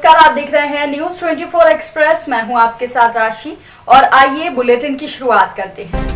नमस्कार, आप देख रहे हैं न्यूज 24 एक्सप्रेस। मैं हूं आपके साथ राशि और आइए बुलेटिन की शुरुआत करते हैं।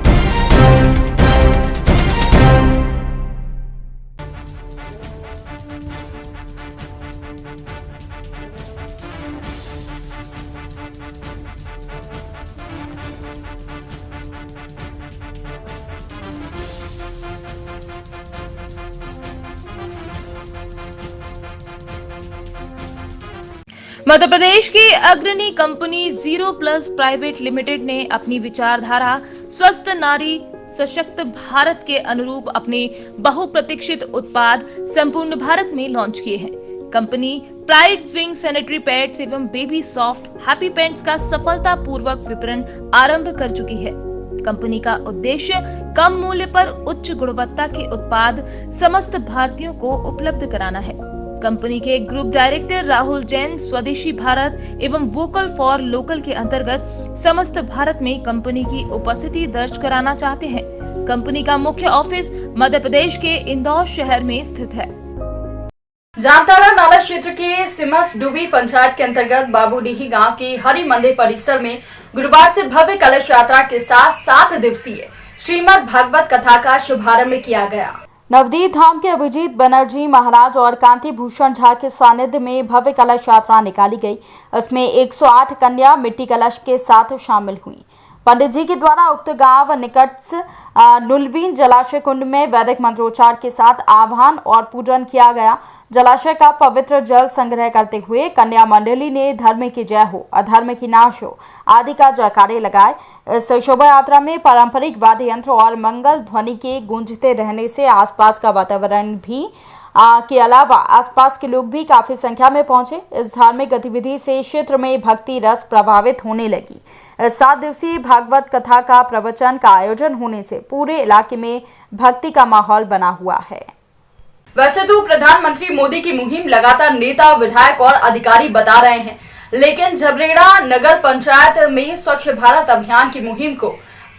मध्य प्रदेश की अग्रणी company zero plus private limited ने अपनी विचारधारा स्वस्थ नारी सशक्त भारत के अनुरूप अपने बहुप्रतीक्षित उत्पाद संपूर्ण भारत में लॉन्च किए हैं। Company pride wing sanitary pads एवं बेबी सॉफ्ट हैप्पी पैंट्स का सफलतापूर्वक विपणन आरंभ कर चुकी है। कंपनी का उद्देश्य कम मूल्य पर उच्च गुणवत्ता के उत्पाद समस्त भारतीयों को उपलब्ध कराना है। कंपनी के ग्रुप डायरेक्टर राहुल जैन स्वदेशी भारत एवं वोकल फॉर लोकल के अंतर्गत समस्त भारत में कंपनी की उपस्थिति दर्ज कराना चाहते हैं। कंपनी का मुख्य ऑफिस मध्य प्रदेश के इंदौर शहर में स्थित है। जामताड़ा नाला क्षेत्र के सिमस डुबी पंचायत के अंतर्गत बाबूडीही गांव के हरि मंदिर परिसर में गुरुवार से भव्य कलश यात्रा के साथ 7 दिवसीय श्रीमद् भागवत कथा का शुभारंभ किया गया। नवदीप धाम के अभिजीत बनर्जी महाराज और कांति भूषण झा के सानिध्य में भव्य कलश यात्रा निकाली गई। इसमें 108 कन्या मिट्टी कलश के साथ शामिल हुई। पंडित जी के द्वारा उक्त गांव निकट नुलवीन जलाशय कुंड में वैदिक मंत्रोच्चार के साथ आह्वान और पूजन किया गया। जलाशय का पवित्र जल संग्रह करते हुए कन्या मंडली ने धर्म की जय हो, अधर्म की नाश हो आदि का जयकारे लगाए। इस शोभा यात्रा में पारंपरिक वाद्य यंत्र और मंगल ध्वनि के गूंजते रहने से आसपास का वातावरण भी के अलावा आसपास के लोग भी काफी संख्या में पहुंचे। इस धार्मिक गतिविधि से क्षेत्र में भक्ति रस प्रभावित होने लगी। 7 दिवसीय भागवत कथा का प्रवचन का आयोजन होने से पूरे इलाके में भक्ति का माहौल बना हुआ है। वैसे तो प्रधानमंत्री मोदी की मुहिम लगातार नेता, विधायक और अधिकारी बता रहे हैं, लेकिन झबरेड़ा नगर पंचायत में स्वच्छ भारत अभियान की मुहिम को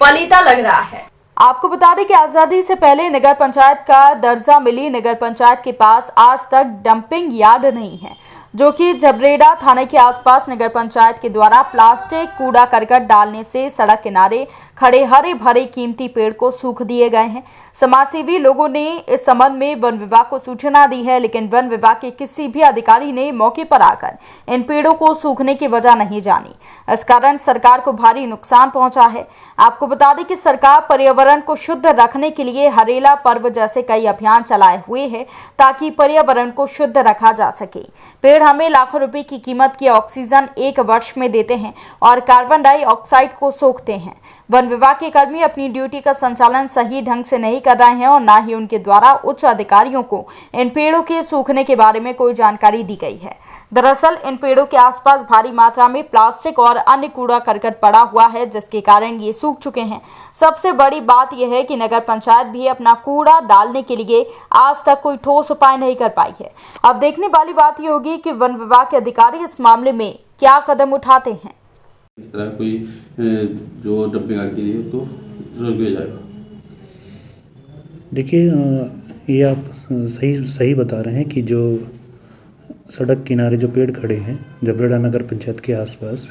पलीता लग रहा है। आपको बता दें कि आजादी से पहले नगर पंचायत का दर्जा मिली नगर पंचायत के पास आज तक डंपिंग यार्ड नहीं है, जो कि झबरेड़ा थाने के आसपास नगर पंचायत के द्वारा प्लास्टिक कूड़ा करकट डालने से सड़क किनारे खड़े हरे भरे कीमती पेड़ को सूख दिए गए हैं। समाजसेवी लोगों ने इस संबंध में वन विभाग को सूचना दी है, लेकिन वन विभाग के किसी भी अधिकारी ने मौके पर आकर इन पेड़ों को सूखने की वजह नहीं जानी। इस कारण सरकार को भारी नुकसान पहुंचा है। आपको बता दें कि सरकार पर्यावरण को शुद्ध रखने के लिए हरेला पर्व जैसे कई अभियान चलाए हुए हैं, ताकि पर्यावरण को शुद्ध रखा जा सके। पेड़ हमें लाखों रुपए की कीमत की ऑक्सीजन 1 वर्ष में देते हैं और कार्बन डाइऑक्साइड को सोखते हैं। वन विभाग के कर्मी अपनी ड्यूटी का संचालन सही ढंग से नहीं कर रहे हैं और न ही उनके द्वारा उच्च अधिकारियों को इन पेड़ों के सूखने के बारे में कोई जानकारी दी गई है। दरअसल इन पेड़ों के आसपास भारी मात्रा में प्लास्टिक और अन्य कूड़ा करकट पड़ा हुआ है, जिसके कारण ये सूख चुके हैं। सबसे बड़ी बात यह है कि नगर पंचायत भी अपना कूड़ा डालने के लिए आज तक कोई ठोस उपाय नहीं कर पाई है। अब देखने वाली बात यह होगी कि वन विभाग के अधिकारी इस मामले में क्या कदम उठाते हैं। इस तरह कोई जो डंपिंग यार्ड के लिए उसको रोक दिया जाएगा। देखिए, ये आप सही बता रहे हैं कि जो सड़क किनारे जो पेड़ खड़े हैं झबरेड़ा नगर पंचायत के आसपास,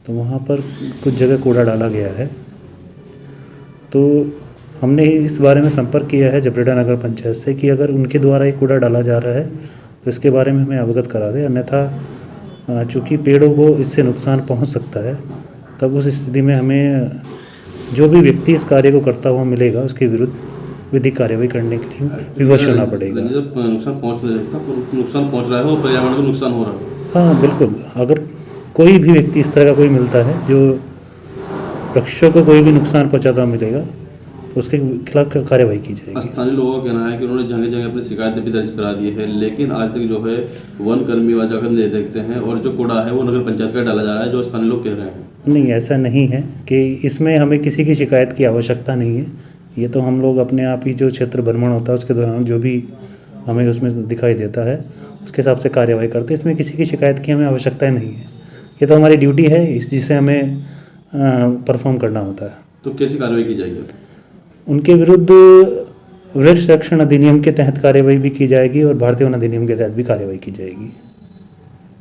तो वहाँ पर कुछ जगह कूड़ा डाला गया है। तो हमने इस बारे में संपर्क किया है झबरेड़ा नगर पंचायत से कि अगर उनके द्वारा ये कूड़ा डाला जा रहा है तो इसके बारे में हमें अवगत करा दें, अन्यथा चूँकि पेड़ों को इससे नुकसान पहुँच सकता है, तब उस स्थिति में हमें जो भी व्यक्ति इस कार्य को करता हुआ मिलेगा उसके विरुद्ध विधिक कार्रवाई करने के लिए विवश होना पड़ेगा। जब नुकसान पहुँच नहीं सकता, नुकसान पहुँच रहा है और पर्यावरण को नुकसान हो रहा है। हाँ बिल्कुल, अगर कोई भी व्यक्ति इस तरह का कोई मिलता है जो वृक्षों को कोई भी नुकसान पहुँचाता मिलेगा तो उसके खिलाफ कार्रवाई की जाएगी। स्थानीय लोगों का कहना है कि उन्होंने जगह जगह अपनी शिकायतें भी दर्ज करा दी है, लेकिन आज तक जो है वन कर्मी वहाँ जाकर नहीं देखते हैं और जो कूड़ा है वो नगर पंचायत का डाला जा रहा है, जो स्थानीय लोग कह रहे हैं। नहीं, ऐसा नहीं है कि इसमें हमें किसी की शिकायत की आवश्यकता नहीं है। ये तो हम लोग अपने आप ही जो क्षेत्र भ्रमण होता है उसके दौरान जो भी हमें उसमें दिखाई देता है उसके हिसाब से कार्रवाई करते हैं। इसमें किसी की शिकायत की हमें आवश्यकता नहीं है। ये तो हमारी ड्यूटी है, जिसे हमें परफॉर्म करना होता है। तो कैसी कार्रवाई की जाएगी? उनके विरुद्ध वृक्ष संरक्षण अधिनियम के तहत कार्रवाई भी की जाएगी और भारतीय वन अधिनियम के तहत भी कार्रवाई की जाएगी।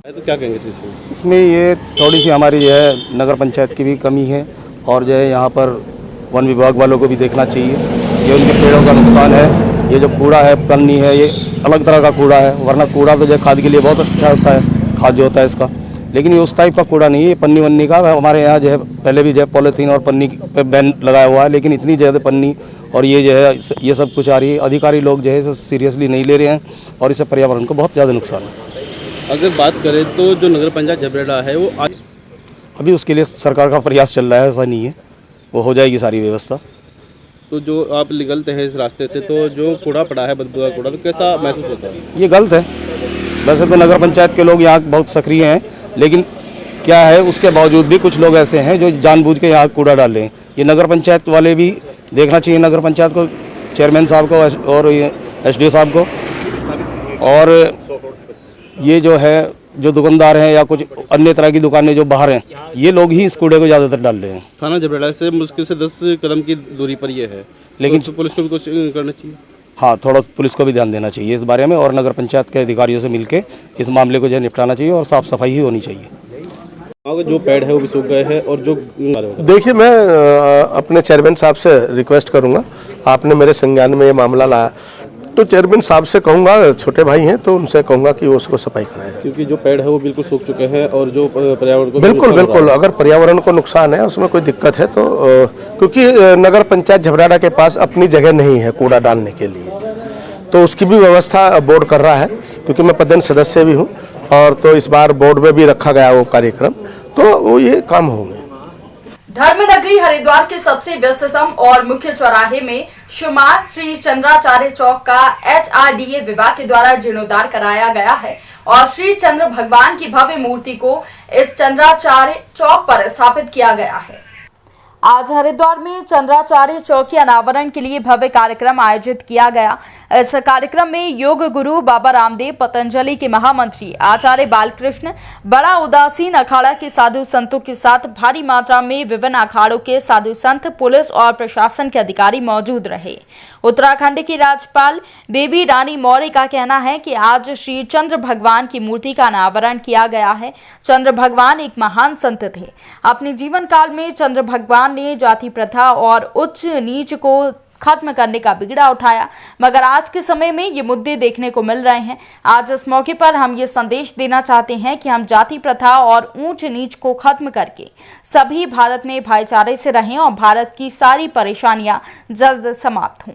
तो क्या कहेंगे इस विषय में? इसमें ये थोड़ी सी हमारी जो है नगर पंचायत की भी कमी है और जो है यहाँ पर वन विभाग वालों को भी देखना चाहिए। ये उनके पेड़ों का नुकसान है। ये जो कूड़ा है, पन्नी है, ये अलग तरह का कूड़ा है, वरना कूड़ा तो जो है खाद के लिए बहुत अच्छा होता है, खाद जो होता है इसका, लेकिन ये उस टाइप का कूड़ा नहीं है। ये पन्नी वन्नी का हमारे यहाँ जो है पहले भी जो है पॉलीथीन और पन्नी पे बैन लगाया हुआ है, लेकिन इतनी ज़्यादा पन्नी और ये जो है ये सब कुछ आ रही है। अधिकारी लोग जो है इसे सीरियसली नहीं ले रहे हैं और इससे पर्यावरण को बहुत ज़्यादा नुकसान है। अगर बात करें तो जो नगर पंचायत झबरेड़ा है वो अभी उसके लिए सरकार का प्रयास चल रहा है, ऐसा नहीं है, वो हो जाएगी सारी व्यवस्था। तो जो आप निकलते हैं इस रास्ते से तो जो कूड़ा पड़ा है, बदबूदार कूड़ा, तो कैसा महसूस होता है? ये गलत है। वैसे तो नगर पंचायत के लोग यहाँ बहुत सक्रिय हैं, लेकिन क्या है उसके बावजूद भी कुछ लोग ऐसे हैं जो जानबूझ के यहाँ कूड़ा डाल रहे हैं। ये नगर पंचायत वाले भी देखना चाहिए, नगर पंचायत को, चेयरमैन साहब को और एसडीओ साहब को, और ये जो है जो दुकानदार हैं या कुछ अन्य तरह की दुकानें जो बाहर हैं, ये लोग ही इस कूड़े को ज़्यादातर डाल रहे हैं। थाना झबरेड़ा से मुश्किल से 10 कदम की दूरी पर ये है, लेकिन तो पुलिस को भी कुछ करना चाहिए। हाँ, थोड़ा पुलिस को भी ध्यान देना चाहिए इस बारे में और नगर पंचायत के अधिकारियों से मिलकर इस मामले को जो है निपटाना चाहिए और साफ़ सफाई ही होनी चाहिए। जो पेड़ है वो भी सूख गए हैं और जो देखिए, मैं अपने चेयरमैन साहब से रिक्वेस्ट करूंगा, आपने मेरे संज्ञान में ये मामला लाया तो चेयरमैन साहब से कहूंगा, छोटे भाई हैं तो उनसे कहूंगा कि वो उसको सफाई कराएं, क्योंकि जो पेड़ है वो बिल्कुल सूख चुके हैं और जो पर्यावरण को बिल्कुल अगर पर्यावरण को नुकसान है, उसमें कोई दिक्कत है तो क्योंकि नगर पंचायत झबरेड़ा के पास अपनी जगह नहीं है कूड़ा डालने के लिए, तो उसकी भी व्यवस्था बोर्ड कर रहा है, क्योंकि मैं पदेन सदस्य भी हूँ और तो इस बार बोर्ड में भी रखा गया वो कार्यक्रम, तो वो ये काम होंगे। धर्मनगरी हरिद्वार के सबसे व्यस्ततम और मुख्य चौराहे में शुमार श्री चंद्राचार्य चौक का HRDA विभाग के द्वारा जीर्णोद्धार कराया गया है और श्री चंद्र भगवान की भव्य मूर्ति को इस चंद्राचार्य चौक पर स्थापित किया गया है। आज हरिद्वार में चंद्राचार्य चौक के अनावरण के लिए भव्य कार्यक्रम आयोजित किया गया। इस कार्यक्रम में योग गुरु बाबा रामदेव, पतंजलि के महामंत्री आचार्य बालकृष्ण, बड़ा उदासीन अखाड़ा के साधु संतों के साथ भारी मात्रा में विभिन्न अखाड़ों के साधु संत, पुलिस और प्रशासन के अधिकारी मौजूद रहे। उत्तराखंड की राज्यपाल बेबी रानी मौर्य का कहना है कि आज श्री चंद्र भगवान की मूर्ति का अनावरण किया गया है। चंद्र भगवान एक महान संत थे। अपने जीवन काल में चंद्र भगवान ने जाति प्रथा और उच्च नीच को खत्म करने का बीड़ा उठाया, मगर आज के समय में ये मुद्दे देखने को मिल रहे हैं। आज इस मौके पर हम ये संदेश देना चाहते हैं कि हम जाति प्रथा और ऊंच नीच को खत्म करके सभी भारत में भाईचारे से रहें और भारत की सारी परेशानियां जल्द समाप्त हों।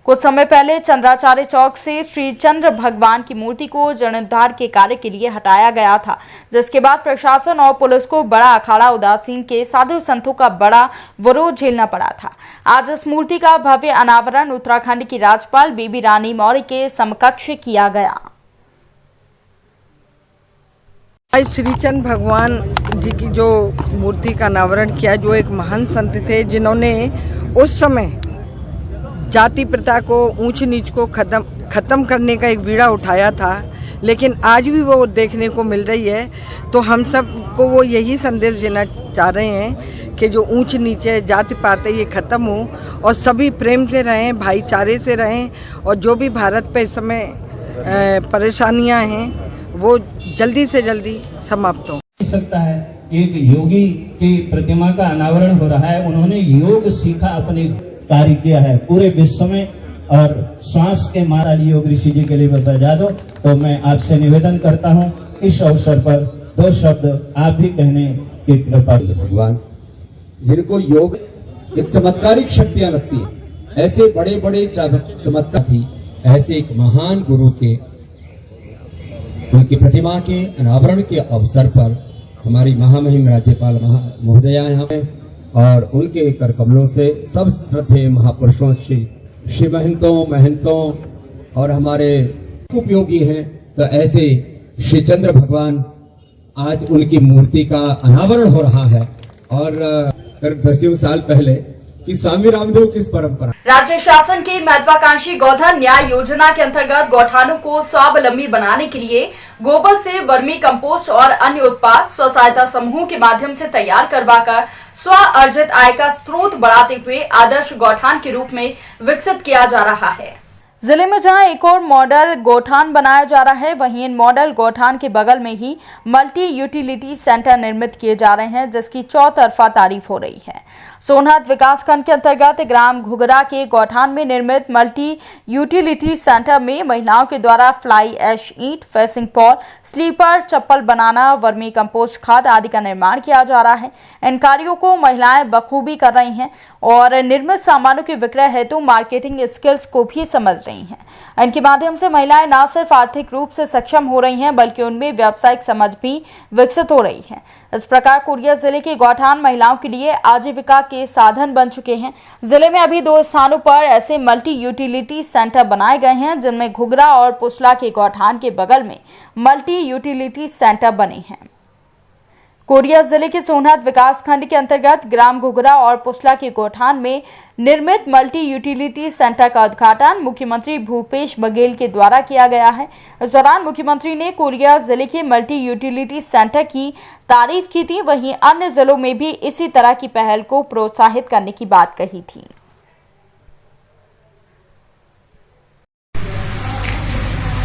कुछ समय पहले चंद्राचार्य चौक से श्री चंद्र भगवान की मूर्ति को जीर्णोद्धार के कार्य के लिए हटाया गया था, जिसके बाद प्रशासन और पुलिस को बड़ा अखाड़ा उदासीन के साधु संतों का बड़ा विरोध झेलना पड़ा था। आज इस मूर्ति का भव्य अनावरण उत्तराखंड की राज्यपाल बेबी रानी मौर्य के समकक्ष किया गया। आज श्री चंद्र भगवान जी की जो मूर्ति का अनावरण किया, जो एक महान संत थे जिन्होंने उस समय जाति प्रथा को, ऊंच नीच को खत्म करने का एक बीड़ा उठाया था, लेकिन आज भी वो देखने को मिल रही है। तो हम सब को वो यही संदेश देना चाह रहे हैं कि जो ऊंच नीचे जाति पात ये खत्म हो और सभी प्रेम से रहें, भाईचारे से रहें और जो भी भारत पे इस समय परेशानियां हैं वो जल्दी से जल्दी समाप्त हो सकता है। एक योगी की प्रतिमा का अनावरण हो रहा है, उन्होंने योग सीखा, अपने कार्य किया है पूरे विश्व में, और श्वास के मारा योग ऋषि जी के लिए बता दो। तो मैं आपसे निवेदन करता हूं इस अवसर पर 2 शब्द आप भी कहने की कृपा। भगवान जिनको योग एक चमत्कारिक शक्तियां रखती है, ऐसे बड़े बड़े चमत्कार भी, ऐसे एक महान गुरु के उनकी प्रतिमा के अनावरण के अवसर पर हमारी महामहिम राज्यपाल महोदया यहाँ पे और उनके कर कमलों से सब श्रद्धेय महापुरुषों श्री महंतों और हमारे उपयोगी हैं, तो ऐसे श्री चंद्र भगवान आज उनकी मूर्ति का अनावरण हो रहा है। और करीब 10 साल पहले कि स्वामी रामदेव किस परंपरा। राज्य शासन की महत्वाकांक्षी गोधन न्याय योजना के अंतर्गत गौठानों को स्वावलंबी बनाने के लिए गोबर से वर्मी कंपोस्ट और अन्य उत्पाद स्व सहायता समूह के माध्यम से तैयार करवाकर स्व अर्जित आय का स्रोत बढ़ाते हुए आदर्श गौठान के रूप में विकसित किया जा रहा है। जिले में जहां एक और मॉडल गौठान बनाया जा रहा है, वहीं इन मॉडल गौठान के बगल में ही मल्टी यूटिलिटी सेंटर निर्मित किए जा रहे हैं, जिसकी चौतरफा तारीफ हो रही है। सोनहत विकासखंड के अंतर्गत ग्राम घुघरा के गौठान में निर्मित मल्टी यूटिलिटी सेंटर में महिलाओं के द्वारा फ्लाई ऐश ईंट, फेसिंग पॉल, स्लीपर, चप्पल बनाना, वर्मी कंपोस्ट खाद आदि का निर्माण किया जा रहा है। इन कार्यों को महिलाएं बखूबी कर रही हैं और निर्मित सामानों के विक्रय हेतु मार्केटिंग स्किल्स को भी समझ रही हैं। इनके माध्यम से महिलाएं न सिर्फ आर्थिक रूप से सक्षम हो रही हैं, बल्कि उनमें व्यावसायिक समझ भी विकसित हो रही है। इस प्रकार कोरिया जिले के गौठान महिलाओं के लिए आजीविका के साधन बन चुके हैं। जिले में अभी 2 स्थानों पर ऐसे मल्टी यूटिलिटी सेंटर बनाए गए हैं, जिनमें घुघरा और पुसला के गौठान के बगल में मल्टी यूटिलिटी सेंटर बने हैं। कोरिया जिले के सोनहत विकासखंड के अंतर्गत ग्राम घुघरा और पुसला के गौठान में निर्मित मल्टी यूटिलिटी सेंटर का उद्घाटन मुख्यमंत्री भूपेश बघेल के द्वारा किया गया है। इस दौरान मुख्यमंत्री ने कोरिया जिले के मल्टी यूटिलिटी सेंटर की तारीफ की थी, वहीं अन्य जिलों में भी इसी तरह की पहल को प्रोत्साहित करने की बात कही थी।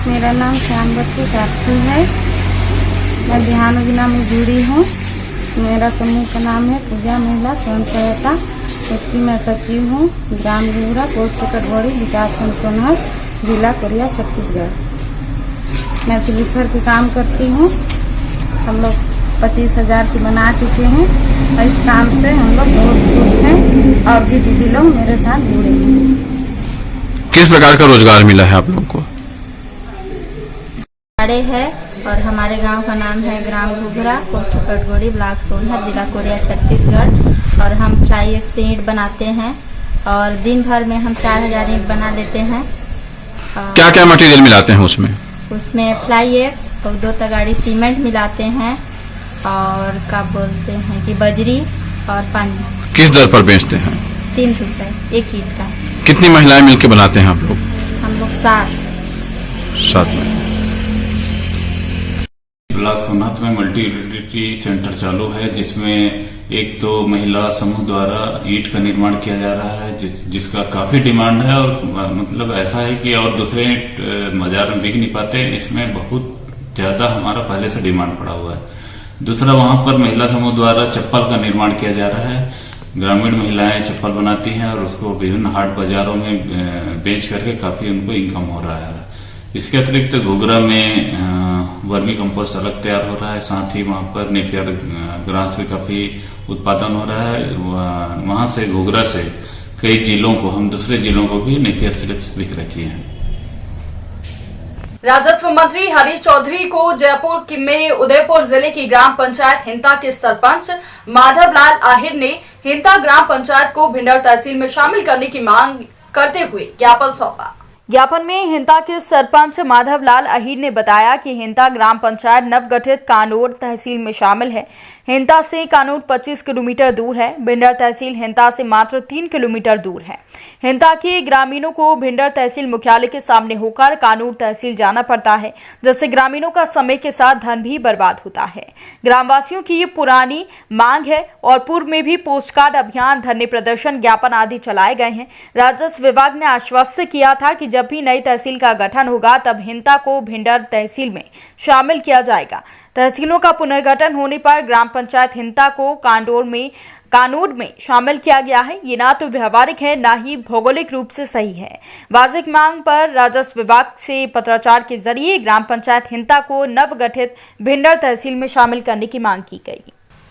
मेरा नाम श्यामवती साथी है। मैं बिहान उगना में जुड़ी हूँ। मेरा समूह का नाम है पूजा महिला स्वयं सहायता, उसकी मैं सचिव हूँ। ग्राम घुघरा, पोस्ट कटघोरी, विकासखंड सोनहत, जिला कोरिया, छत्तीसगढ़। मैं स्लीपर की काम करती हूँ। हम लोग 25,000 की बना चुके हैं और इस काम से हम लोग बहुत खुश हैं और भी दीदी लोग मेरे साथ जुड़े हैं। किस प्रकार का रोजगार मिला है आप लोग को? बड़े है और हमारे गांव का नाम है ग्राम घुघरा, पोस्ट कटघोरी, ब्लॉक सोनहत, जिला कोरिया, छत्तीसगढ़। और हम फ्लाई एक से ईंट बनाते हैं और दिन भर में हम 4,000 ईंट बना लेते हैं। क्या क्या मटेरियल मिलाते हैं उसमें? उसमें फ्लाई एक्स और 2 तगाड़ी सीमेंट मिलाते हैं और क्या बोलते हैं कि बजरी और पानी। किस दर पर बेचते हैं? 300 रुपए एक ईंट का। कितनी महिलाएं मिलकर बनाते हैं आप लोग? हम लोग 7 में। ब्लॉक सोनहत में मल्टी यूटिलिटी सेंटर चालू है, जिसमें एक तो महिला समूह द्वारा ईंट का निर्माण किया जा रहा है, जिसका काफी डिमांड है और मतलब ऐसा है कि और दूसरे बाजार में बिक नहीं पाते। इसमें बहुत ज्यादा हमारा पहले से डिमांड पड़ा हुआ है। दूसरा, वहां पर महिला समूह द्वारा चप्पल का निर्माण किया जा रहा है। ग्रामीण महिलाएं चप्पल बनाती हैं और उसको विभिन्न हाट बाजारों में बेच करके काफी उनको इनकम हो रहा है। इसके अतिरिक्त घुघरा में वर्मी कंपोस्ट अलग तैयार हो रहा है, साथ ही वहां पर नेपियर ग्रास भी काफी उत्पादन हो रहा है। वहां से घुघरा से कई जिलों को, हम दूसरे जिलों को भी नेपियर स्लिप्स विक्रय किए हैं। राजस्व मंत्री हरीश चौधरी को जयपुर में उदयपुर जिले की ग्राम पंचायत हिंता के सरपंच माधवलाल आहिर ने हिंता ग्राम पंचायत को भिंडर तहसील में शामिल करने की मांग करते हुए ज्ञापन सौंपा। ज्ञापन में हिंता के सरपंच माधवलाल अहीर ने बताया कि हिंता ग्राम पंचायत नवगठित कानूर तहसील में शामिल है। हिंता से कानूर 25 किलोमीटर दूर है। भिंडर तहसील हिंता से मात्र 3 किलोमीटर दूर है। हिंता के ग्रामीणों को भिंडर तहसील मुख्यालय के सामने होकर कानूर तहसील जाना पड़ता है, जिससे ग्रामीणों का समय के साथ धन भी बर्बाद होता है। ग्रामवासियों की ये पुरानी मांग है और पूर्व में भी पोस्टकार्ड अभियान, धरने प्रदर्शन, ज्ञापन आदि चलाए गए हैं। राजस्व विभाग ने आश्वस्त किया था कि जब भी नई तहसील का गठन होगा तब हिंता को भिंडर तहसील में शामिल किया जाएगा। तहसीलों का पुनर्गठन होने पर ग्राम पंचायत हिंता को कानूर में शामिल किया गया है। ये ना तो व्यवहारिक है, ना ही भौगोलिक रूप से सही है। वाजिब मांग पर राजस्व विभाग से पत्राचार के जरिए ग्राम पंचायत हिंता को नवगठित भिंडर तहसील में शामिल करने की मांग की गई।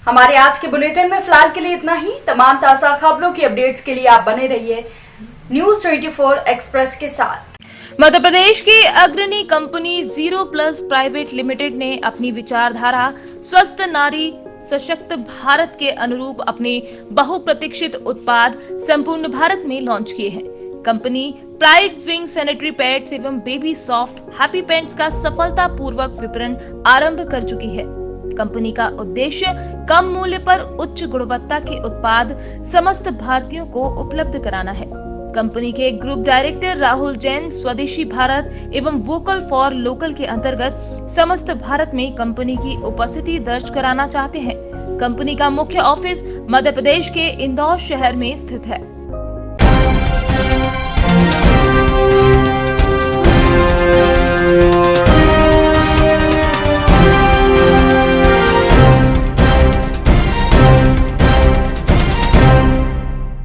हमारे आज के बुलेटिन में फिलहाल के लिए इतना ही। तमाम ताजा खबरों की अपडेट्स के लिए आप बने रहिए न्यूज 24 एक्सप्रेस के साथ। मध्य प्रदेश की अग्रणी कंपनी 0+ प्राइवेट लिमिटेड ने अपनी विचारधारा स्वस्थ नारी सशक्त भारत के अनुरूप अपने बहुप्रतीक्षित उत्पाद संपूर्ण भारत में लॉन्च किए हैं। Company pride wing sanitary pads एवं बेबी सॉफ्ट हैप्पी पैंट्स का सफलतापूर्वक विपणन आरंभ कर चुकी है। कंपनी का उद्देश्य कम मूल्य पर उच्च गुणवत्ता के उत्पाद समस्त भारतीयों को उपलब्ध कराना है। कंपनी के ग्रुप डायरेक्टर राहुल जैन स्वदेशी भारत एवं वोकल फॉर लोकल के अंतर्गत समस्त भारत में कंपनी की उपस्थिति दर्ज कराना चाहते हैं। कंपनी का मुख्य ऑफिस मध्य प्रदेश के इंदौर शहर में स्थित है।